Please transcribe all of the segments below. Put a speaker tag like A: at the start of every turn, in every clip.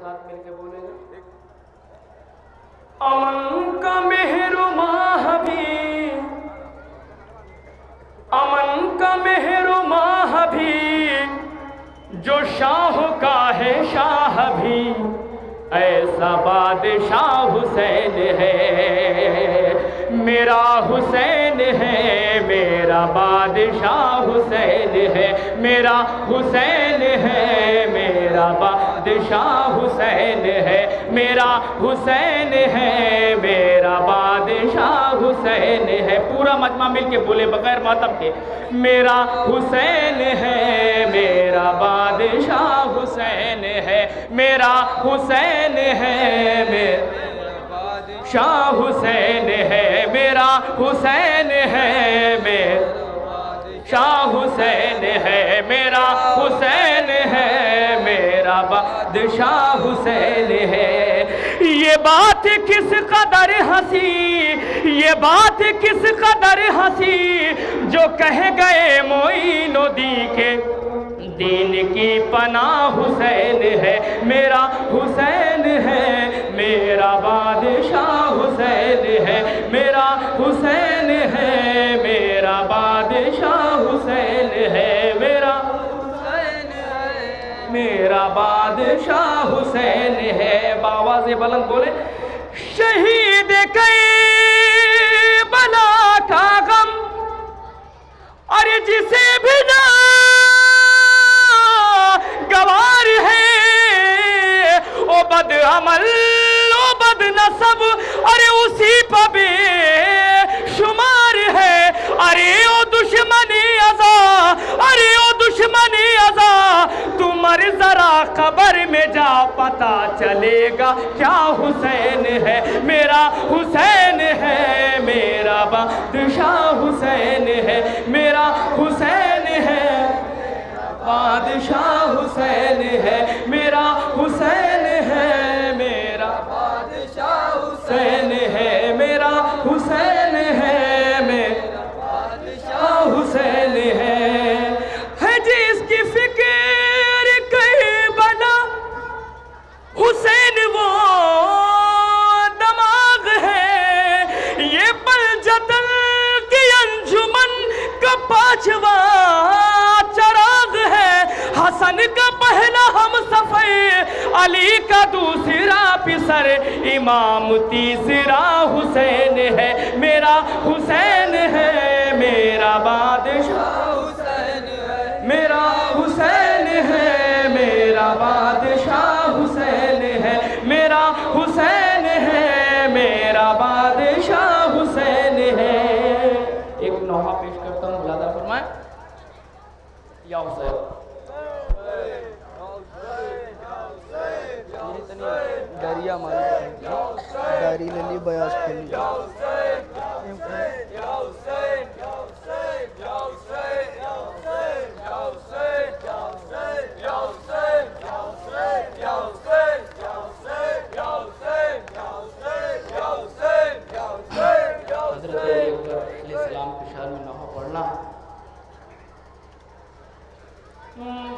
A: ساتھ مل کے بولے گا امن کا مہرباں بھی، امن کا مہرباں بھی، جو شاہ کا ہے شاہ بھی، ایسا بادشاہ حسین ہے، میرا حسین ہے، میرا بادشاہ حسین ہے، میرا حسین ہے، میرا بادشاہ حسین ہے، میرا حسین ہے، میرا بادشاہ حسین ہے۔ پورا مجمع مل کے بولے بغیر ماتم کے، میرا حسین ہے، میرا بادشاہ حسین ہے، میرا حسین ہے، میرا شاہ حسین ہے، میرا حسین ہے، میرا شاہ حسین ہے، میرا حسین ہے، میرا بادشاہ حسین ہے۔ یہ بات کس قدر ہنسی، یہ بات کس قدر ہنسی، جو کہہ گئے معین الدین کے دین کی پناہ حسین ہے، میرا حسین ہے، میرا بادشاہ حسین ہے، میرا حسین ہے، میرا بادشاہ حسین ہے، میرا حسین ہے، میرا بادشاہ حسین ہے۔ بآواز بلند بولے شہید کربلا کا غم، اور جسے بھی نہ گوار ہے، او بد عمل او بد نسب، ارے اسی پہ بے شمار ہے، ارے او دشمنی ازا، ارے او دشمنی ازا، تو مر ذرا قبر میں جا پتا چلے گا کیا حسین ہے، میرا حسین ہے، میرا بادشاہ حسین ہے، میرا حسین ہے، بادشاہ حسین ہے، میرا حسین ہے، میرا بادشاہ حسین ہے، میرا حسین ہے، میرا بادشاہ حسین ہے جی اس کی فکر کربلا، حسین وہ دماغ ہے، یہ بلجتن کی انجمن کا پانچواں چراغ ہے، حسن کا پہلا ہم سفر، علی کا دوسرا پسر، امام تیسرا حسین ہے، میرا حسین ہے، میرا بادشاہ حسین ہے، میرا حسین ہے، میرا بادشاہ حسین ہے، میرا حسین ہے، میرا بادشاہ حسین ہے۔ ایک نوحہ پیش کرتا ہوں، ملادہ فرمائیں یا حسین
B: داریا مالی داری للی بیاس کھلی
A: حضرت علیہ السلام کی شان میں نوحہ پڑھنا۔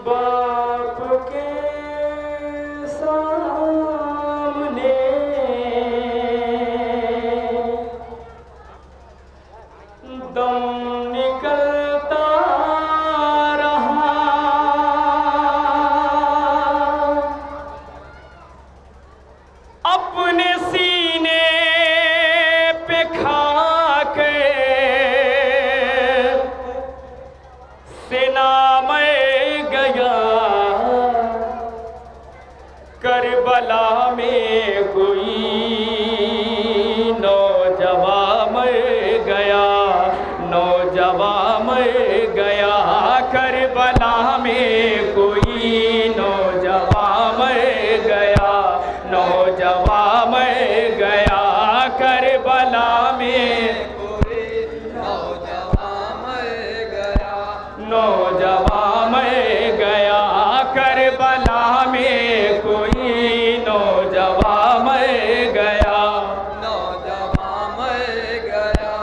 A: باپ کے سامنے دم نکلتا رہا، اپنے سینے پہ کھا کے سینہ میں گیا، کربلا میں کوئی نوجوان مر گیا، نوجوان مر گیا، کربلا میں کوئی نوجوان مر گیا، نوجوان مر گیا، کربلا میں کوئی نوجوان مر گیا، نوجوان مر گیا، کربلا میں کوئی نوجوان مر گیا، نوجوان مر گیا۔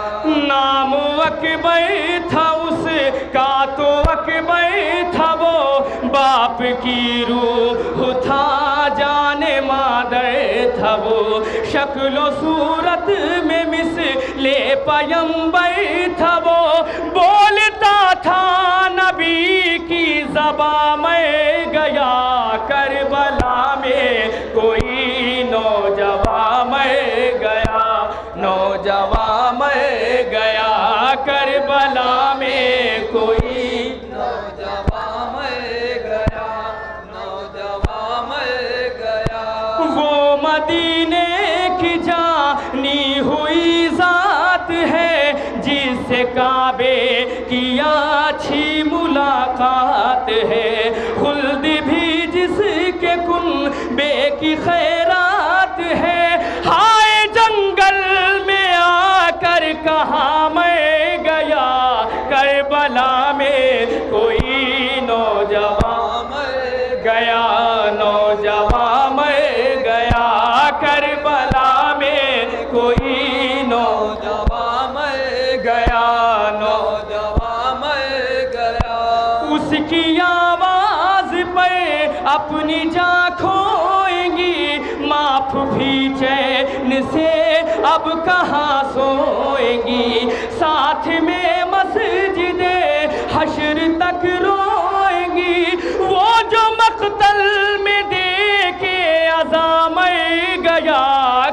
A: نام اکبر تھا اس کا تو اکبر تھا وہ، باپ کی روح تھا جانے شکل و صورت میں مثل پیمبر تھا وہ، بولتا تھا نبی کی زبان میں گیا کربلا میں کوئی نوجوان میں گیا، نوجوان میں گیا کربلا میں کوئی نوجوان میں گیا، نوجوان میں گیا۔ وہ مدینے کی جانی ہوئی ذات ہے جس سے کعبے کی اچھی ملاقات ہے، خلد بھی جس کے کنبے کی خیرات ہے، ہائے جنگل میں آ کر کہاں میں گیا کربلا میں کوئی نوجوان میں گیا، نوجوان میں گیا کربلا میں کوئی نوجوان میں گیا، نوجوان میں گیا۔ اس کی آواز پہ اپنی جان کھوئیں گی، معاف بھی چین سے اب کہاں سوئیں گی، ساتھ میں مسجد حشر تک روئیں گی، وہ جو مقتل میں دے کے عذاب میں گیا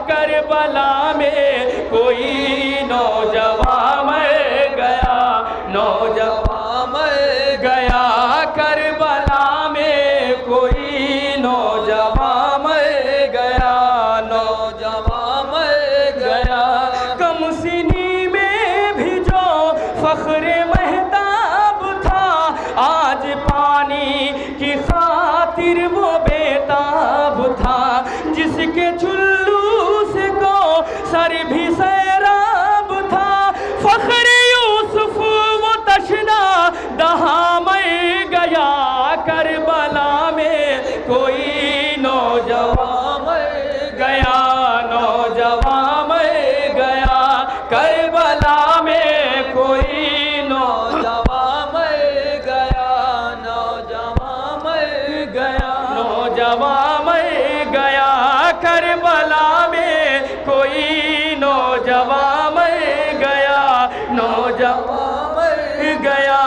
A: کربلا میں کوئی نوجوان میں گیا، نوجوان میں گیا کربلا میں کوئی نوجوان میں گیا، نوجوان میں گیا۔ کم سنی میں بھی جو فخر مہتاب تھا، آج پانی کی خاطر وہ بیتاب تھا، جس کے چلو سے کو سر بھی سیراب تھا، فخر یوسف وہ تشنا دہا میں گیا کربلا میں کوئی نوجوان میں گیا، نوجوان میں گیا کربلا میں کوئی نوجوان میں گیا، نوجوان میں گیا، نوجوان میں گیا کربلا میں کوئی نوجوان میں گیا، نوجوان میں گیا